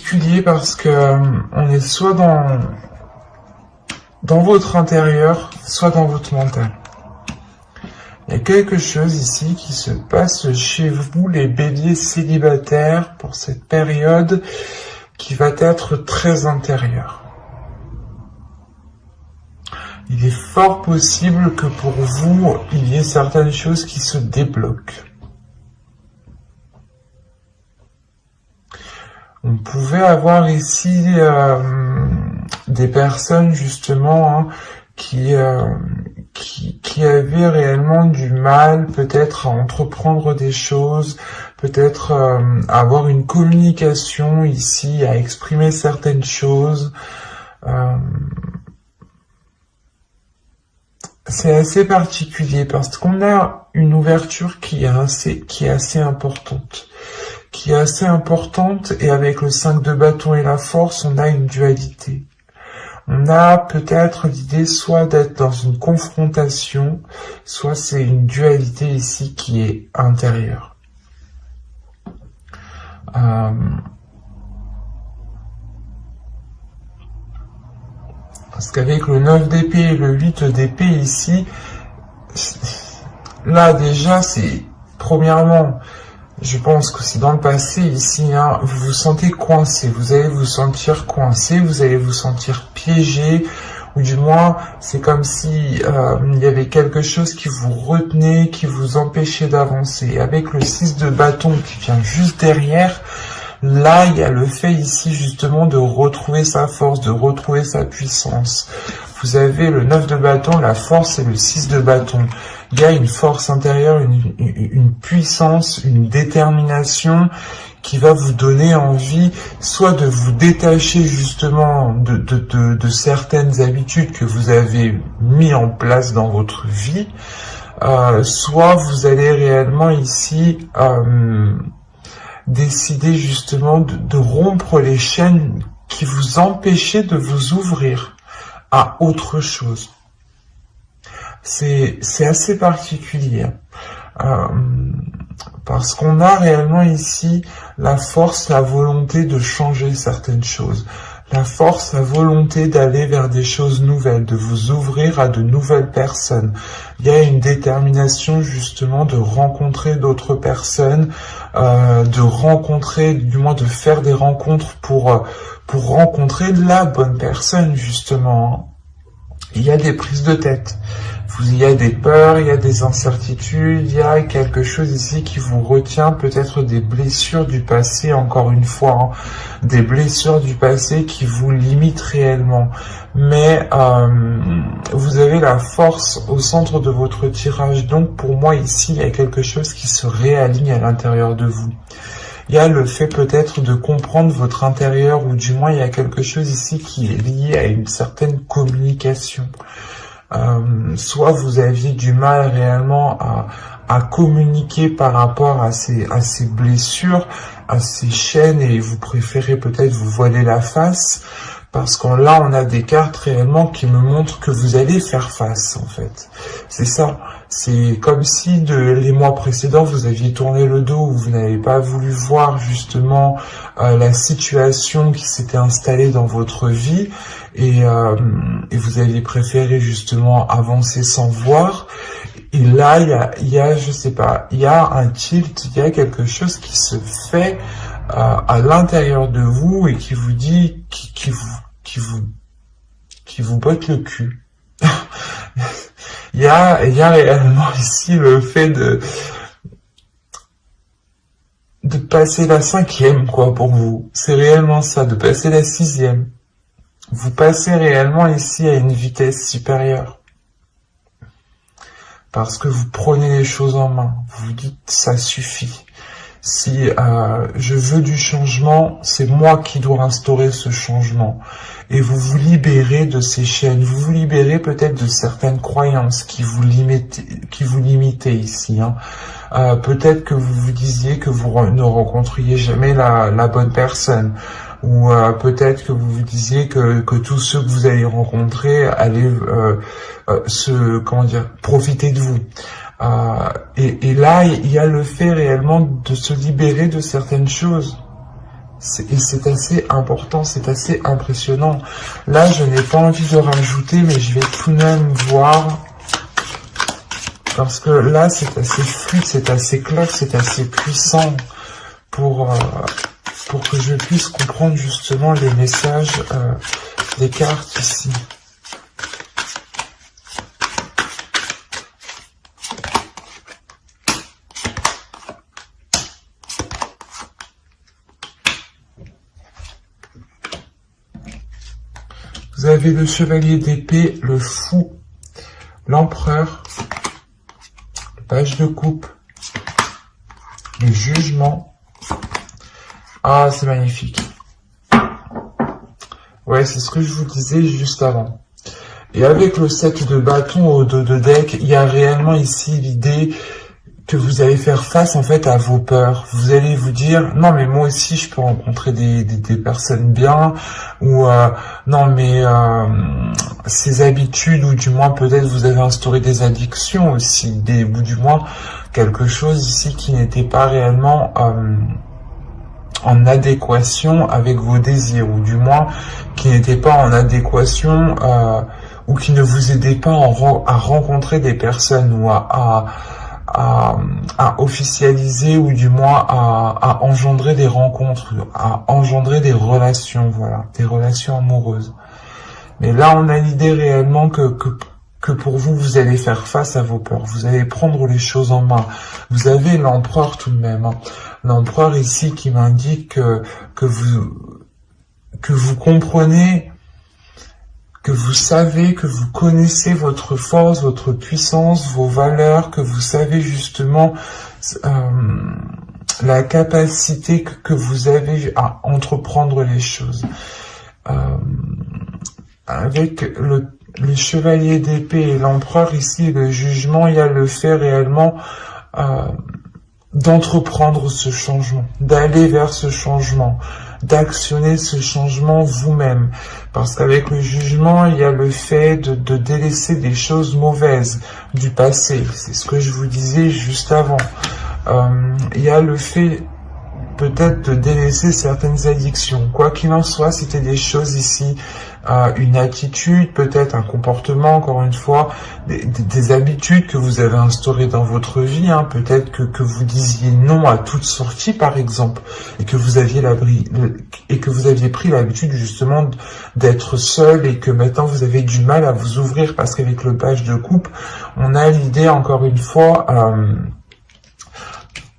particulier parce que on est soit dans votre intérieur, soit dans votre mental. Il y a quelque chose ici qui se passe chez vous, les béliers célibataires, pour cette période qui va être très intérieure. Il est fort possible que pour vous, il y ait certaines choses qui se débloquent. On pouvait avoir ici des personnes justement qui avaient réellement du mal peut-être à entreprendre des choses, peut-être avoir une communication ici, à exprimer certaines choses. C'est assez particulier parce qu'on a une ouverture qui est assez importante. Et avec le 5 de bâton et la force, on a une dualité. On a peut-être l'idée soit d'être dans une confrontation, soit c'est une dualité ici qui est intérieure. Parce qu'avec le 9 d'épée et le 8 d'épée ici, là déjà c'est, premièrement, je pense que c'est dans le passé ici, vous vous sentez coincé, vous allez vous sentir coincé, vous allez vous sentir piégé, ou du moins c'est comme si il y avait quelque chose qui vous retenait, qui vous empêchait d'avancer. Avec le 6 de bâton qui vient juste derrière, là, il y a le fait ici justement de retrouver sa force, de retrouver sa puissance. Vous avez le 9 de bâton, la force et le 6 de bâton. Il y a une force intérieure, une puissance, une détermination qui va vous donner envie soit de vous détacher justement de certaines habitudes que vous avez mis en place dans votre vie, soit vous allez réellement ici décider justement de rompre les chaînes qui vous empêchaient de vous ouvrir à autre chose. C'est assez particulier, parce qu'on a réellement ici la force, la volonté de changer certaines choses, la force, la volonté d'aller vers des choses nouvelles, de vous ouvrir à de nouvelles personnes. Il y a une détermination justement de rencontrer d'autres personnes, de rencontrer, du moins de faire des rencontres pour rencontrer la bonne personne justement. Il y a des prises de tête. Il y a des peurs, il y a des incertitudes, il y a quelque chose ici qui vous retient, peut-être des blessures du passé, encore une fois, des blessures du passé qui vous limitent réellement. Mais vous avez la force au centre de votre tirage, donc pour moi ici, il y a quelque chose qui se réaligne à l'intérieur de vous. Il y a le fait peut-être de comprendre votre intérieur, ou du moins il y a quelque chose ici qui est lié à une certaine communication. Soit vous aviez du mal réellement à communiquer par rapport à ces blessures, à ces chaînes, et vous préférez peut-être vous voiler la face, parce que là on a des cartes réellement qui me montrent que vous allez faire face en fait. C'est ça. C'est comme si les mois précédents vous aviez tourné le dos, ou vous n'avez pas voulu voir justement la situation qui s'était installée dans votre vie, et vous aviez préféré justement avancer sans voir. Et là il y a je sais pas, il y a un tilt, il y a quelque chose qui se fait à l'intérieur de vous et qui vous dit, qui vous botte le cul. Il y a réellement ici le fait de passer la 5e, quoi, pour vous. C'est réellement ça, de passer la 6e. Vous passez réellement ici à une vitesse supérieure. Parce que vous prenez les choses en main. Vous vous dites, ça suffit. Si je veux du changement, c'est moi qui dois instaurer ce changement. Et vous vous libérez de ces chaînes, vous vous libérez peut-être de certaines croyances qui vous limitaient ici. Peut-être que vous vous disiez que vous ne rencontriez jamais la bonne personne. Ou peut-être que vous vous disiez que tous ceux que vous allez rencontrer allaient profiter de vous. Et là, il y a le fait réellement de se libérer de certaines choses Et c'est assez important, c'est assez impressionnant. Là, je n'ai pas envie de rajouter, mais je vais tout de même voir. Parce que là, c'est assez fluide, c'est assez clair, c'est assez puissant pour que je puisse comprendre justement les messages des cartes ici. Vous avez le chevalier d'épée, le fou, l'empereur, le page de coupe, le jugement. Ah, c'est magnifique. Ouais, c'est ce que je vous disais juste avant. Et avec le 7 de bâton au dos de deck, il y a réellement ici l'idée que vous allez faire face en fait à vos peurs. Vous allez vous dire non mais moi aussi je peux rencontrer des personnes bien, ou non mais ces habitudes, ou du moins peut-être vous avez instauré des addictions aussi, ou du moins quelque chose ici qui n'était pas réellement en adéquation avec vos désirs, ou du moins qui n'était pas en adéquation ou qui ne vous aidait pas à rencontrer des personnes, ou à officialiser, ou du moins à engendrer des rencontres, à engendrer des relations, voilà, des relations amoureuses. Mais là, on a l'idée réellement que pour vous, vous allez faire face à vos peurs, vous allez prendre les choses en main. Vous avez l'empereur tout de même, hein. L'empereur ici qui m'indique que vous comprenez, que vous savez, que vous connaissez votre force, votre puissance, vos valeurs, que vous savez justement la capacité que vous avez à entreprendre les choses. Avec les chevaliers d'épée et l'empereur ici, le jugement, il y a le fait réellement d'entreprendre ce changement, d'aller vers ce changement, d'actionner ce changement vous-même. Parce qu'avec le jugement, il y a le fait de délaisser des choses mauvaises du passé. C'est ce que je vous disais juste avant. Il y a le fait peut-être de délaisser certaines addictions. Quoi qu'il en soit, c'était des choses ici, une attitude, peut-être un comportement, encore une fois, des habitudes que vous avez instaurées dans votre vie, hein. Peut-être que vous disiez non à toute sortie, par exemple, et que vous aviez pris l'habitude justement d'être seul, et que maintenant vous avez du mal à vous ouvrir, parce qu'avec le page de coupe, on a l'idée, encore une fois,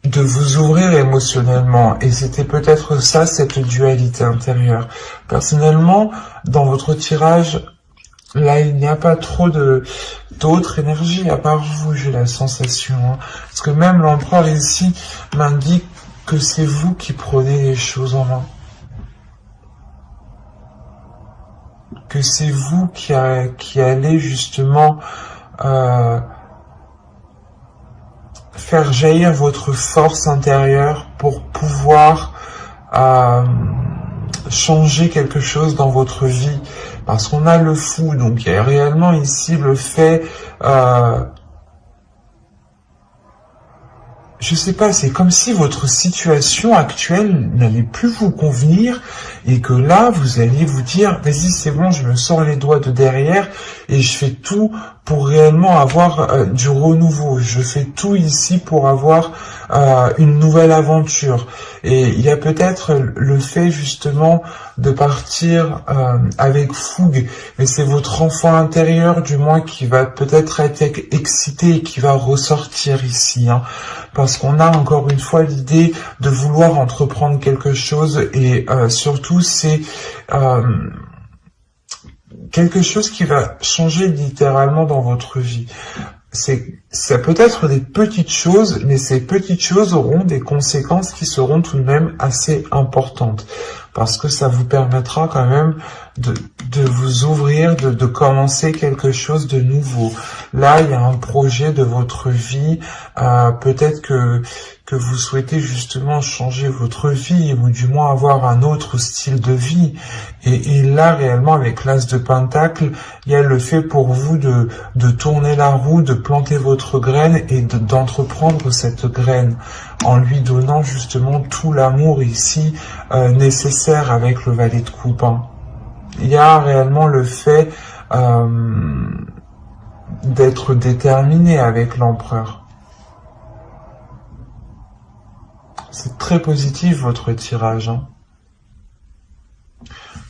de vous ouvrir émotionnellement, et c'était peut-être ça, cette dualité intérieure. Personnellement, dans votre tirage, là, il n'y a pas trop d'autres énergies, à part vous, j'ai la sensation, hein. Parce que même l'empereur ici m'indique que c'est vous qui prenez les choses en main. Que c'est vous qui allez justement faire jaillir votre force intérieure pour pouvoir changer quelque chose dans votre vie. Parce qu'on a le fou, donc il y a réellement ici le fait, je sais pas, c'est comme si votre situation actuelle n'allait plus vous convenir, et que là, vous alliez vous dire, vas-y, c'est bon, je me sors les doigts de derrière, et je fais tout pour réellement avoir du renouveau. Je fais tout ici pour avoir une nouvelle aventure. Et il y a peut-être le fait justement de partir avec fougue, mais c'est votre enfant intérieur du moins qui va peut-être être excité et qui va ressortir ici, hein. Parce qu'on a encore une fois l'idée de vouloir entreprendre quelque chose, et surtout c'est quelque chose qui va changer littéralement dans votre vie. Ça peut être des petites choses, mais ces petites choses auront des conséquences qui seront tout de même assez importantes, parce que ça vous permettra quand même de vous ouvrir, de commencer quelque chose de nouveau. Là, il y a un projet de votre vie, peut-être que vous souhaitez justement changer votre vie, ou du moins avoir un autre style de vie. Et là, réellement, avec l'As de Pentacle, il y a le fait pour vous de tourner la roue, de planter votre graine et d'entreprendre cette graine, en lui donnant justement tout l'amour ici nécessaire avec le valet de coupe. Il y a réellement le fait d'être déterminé avec l'empereur. C'est très positif votre tirage.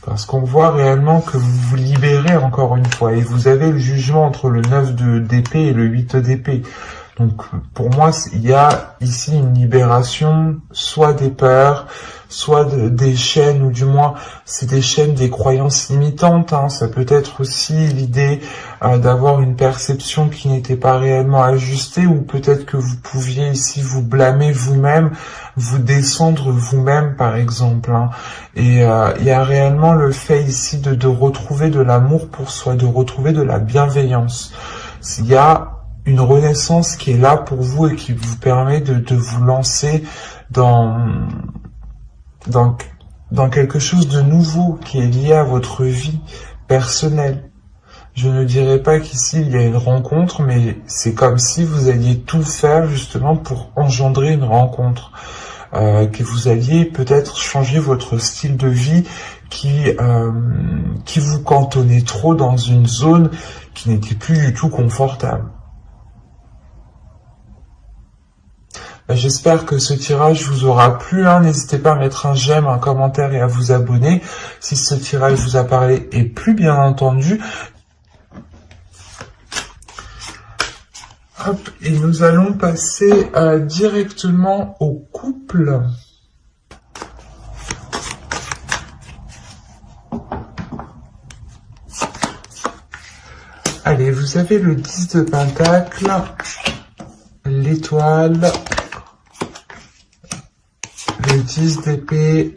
Parce qu'on voit réellement que vous vous libérez encore une fois. Et vous avez le jugement entre le 9 d'épée et le 8 d'épée. Donc pour moi, il y a ici une libération, soit des peurs, soit des chaînes, ou du moins c'est des chaînes des croyances limitantes. Ça peut être aussi l'idée d'avoir une perception qui n'était pas réellement ajustée, ou peut-être que vous pouviez ici vous blâmer vous-même, vous descendre vous-même par exemple. Et il y a réellement le fait ici de retrouver de l'amour pour soi, de retrouver de la bienveillance. Il y a une renaissance qui est là pour vous et qui vous permet de vous lancer dans quelque chose de nouveau qui est lié à votre vie personnelle. Je ne dirais pas qu'ici il y a une rencontre, mais c'est comme si vous alliez tout faire justement pour engendrer une rencontre. Que vous alliez peut-être changer votre style de vie qui vous cantonnait trop dans une zone qui n'était plus du tout confortable. J'espère que ce tirage vous aura plu. N'hésitez pas à mettre un j'aime, un commentaire et à vous abonner si ce tirage vous a parlé, et plus bien entendu. Hop, et nous allons passer directement au couple. Allez, vous avez le 10 de Pentacle, l'étoile, le 10 d'épée,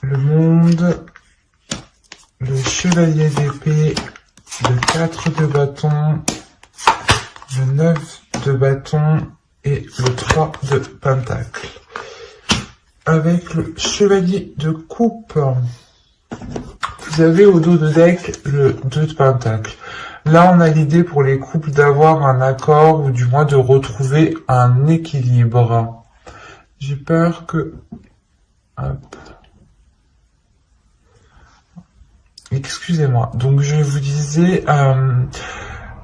le monde, le chevalier d'épée, le 4 de bâton, le 9 de bâton et le 3 de pentacle. Avec le chevalier de coupe, vous avez au dos de deck le 2 de pentacle. Là, on a l'idée pour les couples d'avoir un accord, ou du moins de retrouver un équilibre. J'ai peur que... Hop. Excusez-moi. Donc, je vous disais,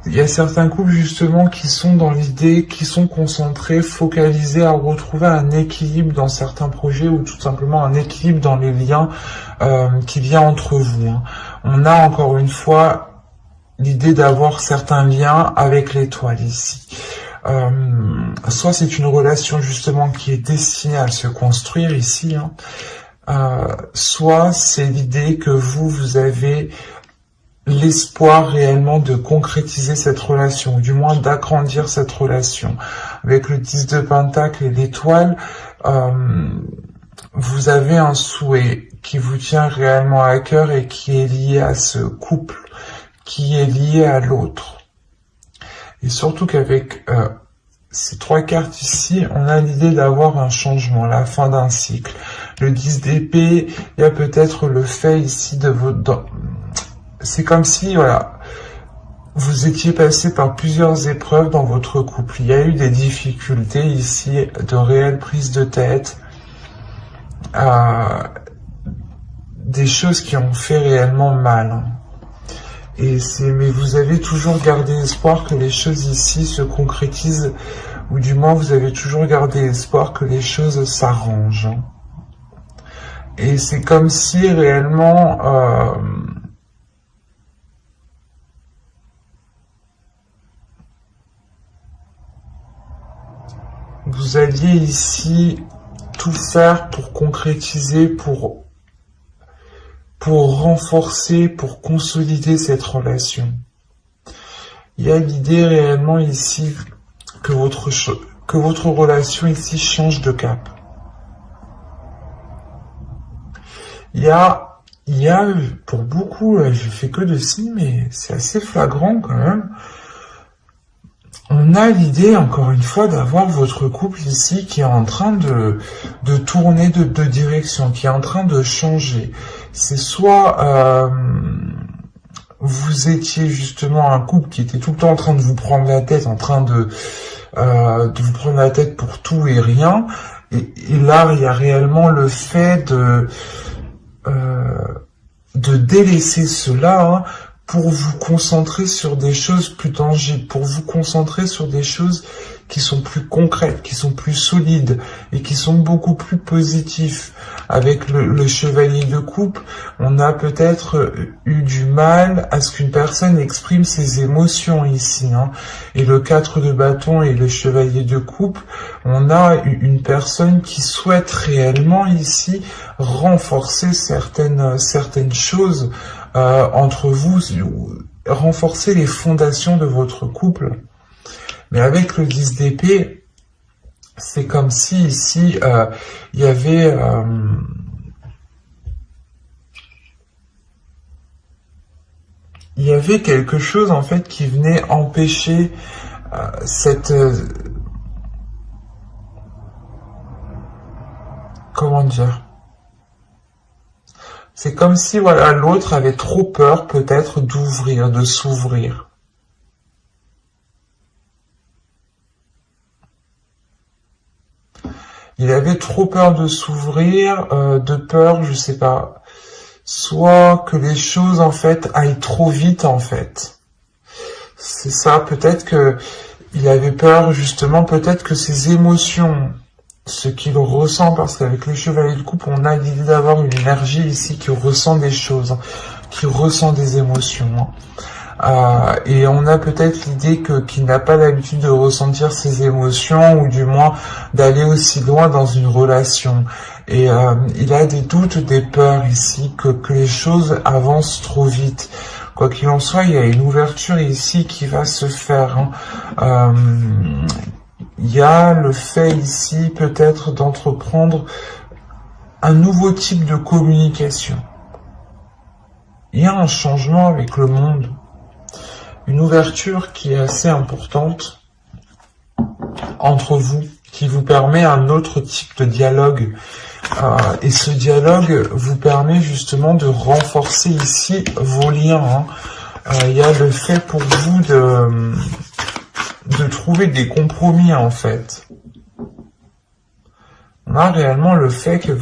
il y a certains couples justement qui sont dans l'idée, qui sont concentrés, focalisés à retrouver un équilibre dans certains projets, ou tout simplement un équilibre dans les liens qu'il y a entre vous. On a encore une fois l'idée d'avoir certains liens avec l'étoile ici. Soit c'est une relation justement qui est destinée à se construire ici, soit c'est l'idée que vous avez l'espoir réellement de concrétiser cette relation, ou du moins d'agrandir cette relation. Avec le 10 de Pentacle et l'étoile, vous avez un souhait qui vous tient réellement à cœur et qui est lié à ce couple, qui est lié à l'autre. Et surtout qu'avec ces trois cartes ici, on a l'idée d'avoir un changement, la fin d'un cycle. Le 10 d'épée, il y a peut-être le fait ici de votre... C'est comme si, voilà, vous étiez passé par plusieurs épreuves dans votre couple. Il y a eu des difficultés ici, de réelles prises de tête, des choses qui ont fait réellement mal. Mais vous avez toujours gardé espoir que les choses ici se concrétisent, ou du moins vous avez toujours gardé espoir que les choses s'arrangent. Et c'est comme si réellement vous alliez ici tout faire pour concrétiser, pour renforcer, pour consolider cette relation. Il y a l'idée réellement ici que votre relation ici change de cap. Il y a il y a, pour beaucoup, je fais que de signes, mais c'est assez flagrant quand même. On a l'idée, encore une fois, d'avoir votre couple ici qui est en train de tourner de direction, qui est en train de changer. C'est soit vous étiez justement un couple qui était tout le temps en train de vous prendre la tête, en train de vous prendre la tête pour tout et rien. Et là, il y a réellement le fait de délaisser cela, hein, pour vous concentrer sur des choses plus tangibles, pour vous concentrer sur des choses qui sont plus concrètes, qui sont plus solides et qui sont beaucoup plus positifs. Avec le chevalier de coupe, on a peut-être eu du mal à ce qu'une personne exprime ses émotions ici, hein. Et le 4 de bâton et le chevalier de coupe, on a une personne qui souhaite réellement ici renforcer certaines choses entre vous, renforcer les fondations de votre couple. Mais avec le 10 d'épée, c'est comme si ici, il y avait quelque chose en fait qui venait empêcher cette... comment dire? C'est comme si, voilà, l'autre avait trop peur, peut-être, d'ouvrir, de s'ouvrir. Il avait trop peur de s'ouvrir, de peur, je sais pas, soit que les choses, en fait, aillent trop vite, en fait. C'est ça, peut-être que il avait peur, justement, peut-être que ses émotions, ce qu'il ressent, parce qu'avec les chevaliers de coupe, on a l'idée d'avoir une énergie ici qui ressent des choses, hein, qui ressent des émotions. Hein. Et on a peut-être l'idée qu'il n'a pas l'habitude de ressentir ses émotions, ou du moins d'aller aussi loin dans une relation. Et il a des doutes, des peurs ici, que les choses avancent trop vite. Quoi qu'il en soit, il y a une ouverture ici qui va se faire. Hein. Il y a le fait ici peut-être d'entreprendre un nouveau type de communication. Il y a un changement avec le monde, une ouverture qui est assez importante entre vous, qui vous permet un autre type de dialogue. Et ce dialogue vous permet justement de renforcer ici vos liens. Hein. Il y a le fait pour vous de trouver des compromis, en fait. On a réellement le fait que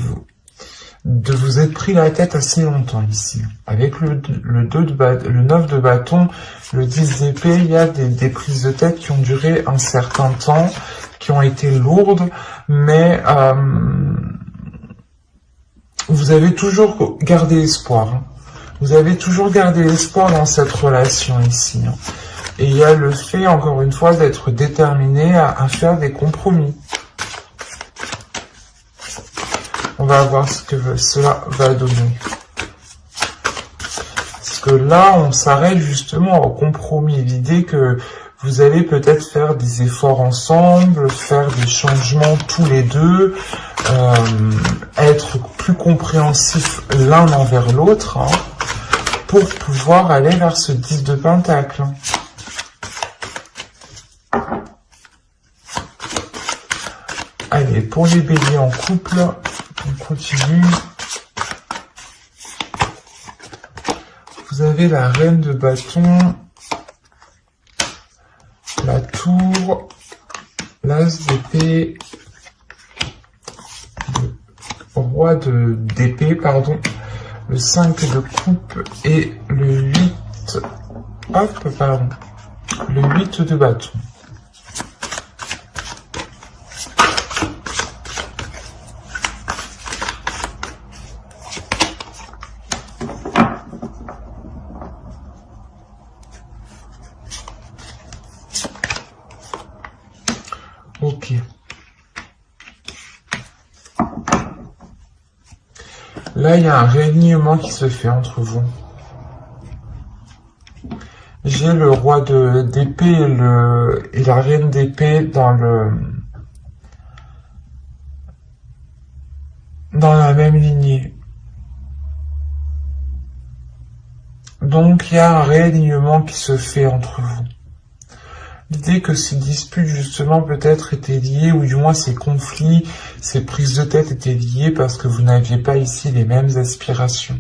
de vous être pris la tête assez longtemps ici. Avec le 9 de bâton, le 10 d'épée, il y a des prises de tête qui ont duré un certain temps, qui ont été lourdes, mais vous avez toujours gardé espoir. Hein. Vous avez toujours gardé espoir dans cette relation ici. Hein. Et il y a le fait, encore une fois, d'être déterminé à faire des compromis. On va voir ce que cela va donner. Parce que là, on s'arrête justement au compromis. L'idée que vous allez peut-être faire des efforts ensemble, faire des changements tous les deux, être plus compréhensifs l'un envers l'autre, hein, pour pouvoir aller vers ce 10 de pentacle. Allez, pour les béliers en couple, on continue. Vous avez la reine de bâton, la tour, l'as d'épée, le roi d'épée, pardon, le 5 de coupe et le 8, le 8 de bâton. Ok. Là, il y a un réalignement qui se fait entre vous. J'ai le roi d'épée et la reine d'épée dans la même lignée. Donc, il y a un réalignement qui se fait entre vous. L'idée que ces disputes, justement, peut-être étaient liées, ou du moins ces conflits, ces prises de tête étaient liées parce que vous n'aviez pas ici les mêmes aspirations.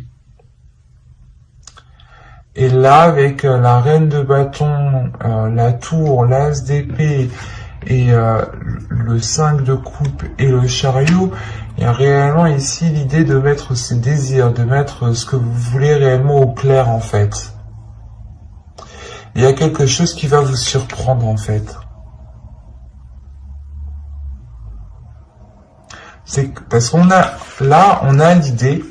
Et là, avec la reine de bâton, la tour, l'as d'épée et le 5 de coupe et le chariot, il y a réellement ici l'idée de mettre ses désirs, de mettre ce que vous voulez réellement au clair en fait. Il y a quelque chose qui va vous surprendre en fait. C'est parce qu'on a là, on a l'idée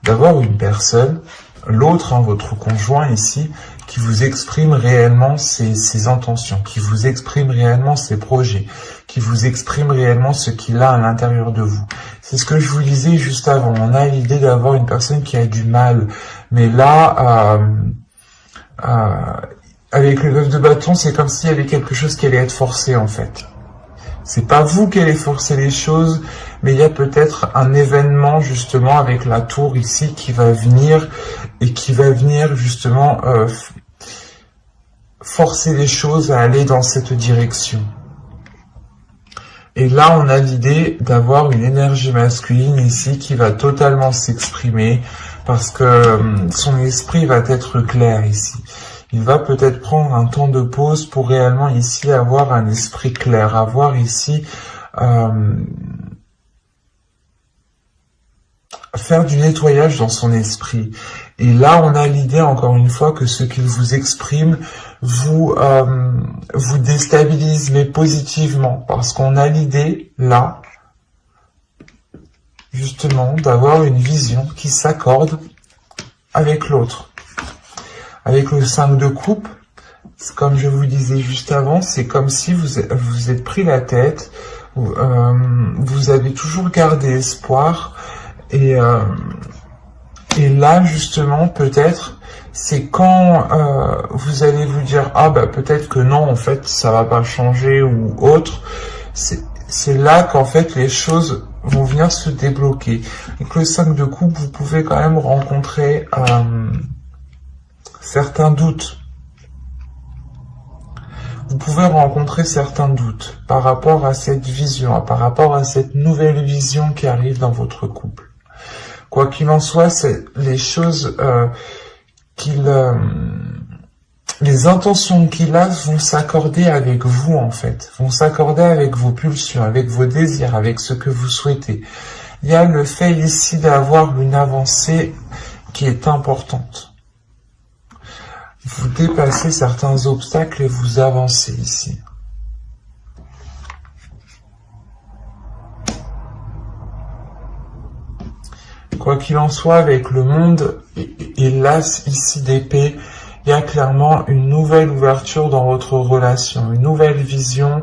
d'avoir une personne, l'autre, votre conjoint ici, qui vous exprime réellement ses intentions, qui vous exprime réellement ses projets, qui vous exprime réellement ce qu'il a à l'intérieur de vous. C'est ce que je vous disais juste avant. On a l'idée d'avoir une personne qui a du mal, mais là, avec le 9 de bâton, c'est comme s'il y avait quelque chose qui allait être forcé en fait. C'est pas vous qui allez forcer les choses, mais il y a peut-être un événement justement avec la tour ici qui va venir et qui va venir justement forcer les choses à aller dans cette direction. Et là, on a l'idée d'avoir une énergie masculine ici qui va totalement s'exprimer parce que son esprit va être clair ici. Il va peut-être prendre un temps de pause pour réellement ici avoir un esprit clair, avoir ici faire du nettoyage dans son esprit. Et là, on a l'idée, encore une fois, que ce qu'il vous exprime vous déstabilise, mais positivement, parce qu'on a l'idée, là, justement, d'avoir une vision qui s'accorde avec l'autre. Avec le 5 de coupe, comme je vous disais juste avant, c'est comme si vous êtes pris la tête, vous avez toujours gardé espoir, et là, justement, peut-être, c'est quand vous allez vous dire « Ah, bah peut-être que non, en fait, ça va pas changer » ou autre, c'est là qu'en fait, les choses vont venir se débloquer. Avec le 5 de coupe, vous pouvez quand même rencontrer certains doutes. Vous pouvez rencontrer certains doutes par rapport à cette vision, par rapport à cette nouvelle vision qui arrive dans votre couple. Quoi qu'il en soit, c'est les choses les intentions qu'il a vont s'accorder avec vous en fait, vont s'accorder avec vos pulsions, avec vos désirs, avec ce que vous souhaitez. Il y a le fait ici d'avoir une avancée qui est importante. Vous dépassez certains obstacles et vous avancez ici. Quoi qu'il en soit, avec le monde et l'as ici d'épée, il y a clairement une nouvelle ouverture dans votre relation, une nouvelle vision.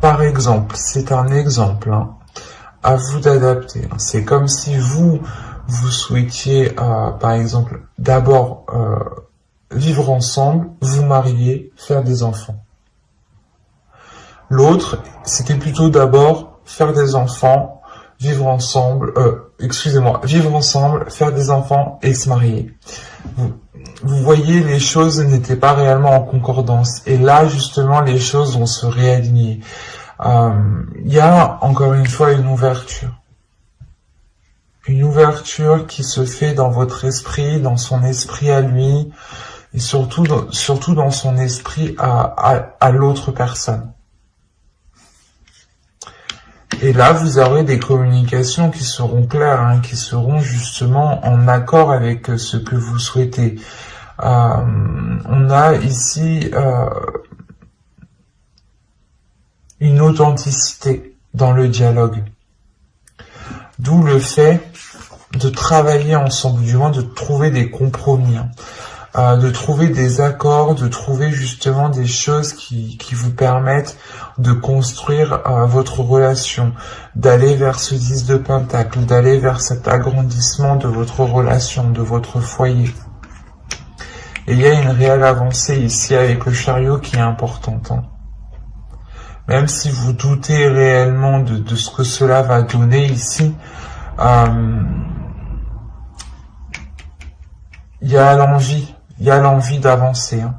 Par exemple, c'est un exemple, hein, à vous d'adapter. C'est comme si vous souhaitiez, par exemple, d'abord vivre ensemble, vous marier, faire des enfants. L'autre, c'était plutôt d'abord faire des enfants, vivre ensemble, vivre ensemble, faire des enfants et se marier. Vous voyez, les choses n'étaient pas réellement en concordance. Et là, justement, les choses vont se réaligner. Il y a, encore une fois, une ouverture. Une ouverture qui se fait dans votre esprit, dans son esprit à lui, et surtout dans son esprit à l'autre personne. Et là, vous aurez des communications qui seront claires, hein, qui seront justement en accord avec ce que vous souhaitez. On a ici une authenticité dans le dialogue. D'où le fait de travailler ensemble, du moins de trouver des compromis, hein. De trouver des accords, de trouver justement des choses qui vous permettent de construire votre relation, d'aller vers ce 10 de pentacle, d'aller vers cet agrandissement de votre relation, de votre foyer. Et il y a une réelle avancée ici avec le chariot qui est importante, hein. Même si vous doutez réellement de ce que cela va donner ici, il y a l'envie d'avancer. Hein.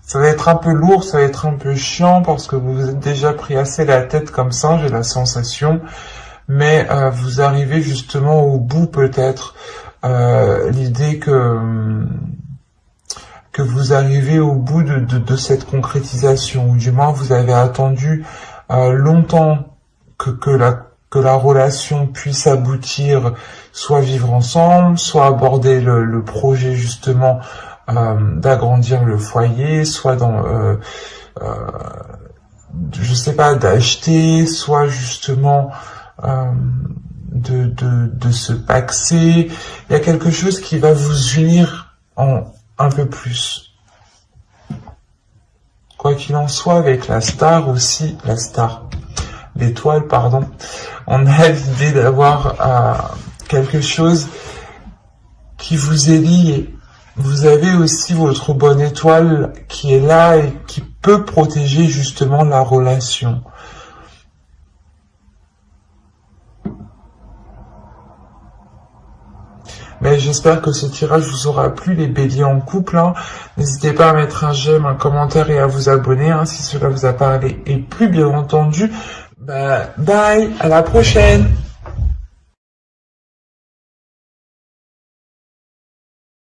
Ça va être un peu lourd, ça va être un peu chiant parce que vous vous êtes déjà pris assez la tête comme ça, j'ai la sensation. Mais vous arrivez justement au bout peut-être. L'idée que vous arrivez au bout de cette concrétisation, ou du moins vous avez attendu longtemps que la relation puisse aboutir, soit vivre ensemble, soit aborder le projet justement d'agrandir le foyer, soit dans je sais pas, d'acheter, soit justement de se paxer. Il y a quelque chose qui va vous unir un peu plus. Quoi qu'il en soit, avec la star aussi, l'étoile, pardon, on a l'idée d'avoir quelque chose qui vous est lié. Vous avez aussi votre bonne étoile qui est là et qui peut protéger justement la relation. Mais j'espère que ce tirage vous aura plu, les béliers en couple. Hein. N'hésitez pas à mettre un j'aime, un commentaire et à vous abonner hein, si cela vous a parlé. Et plus bien entendu, bye, à la prochaine.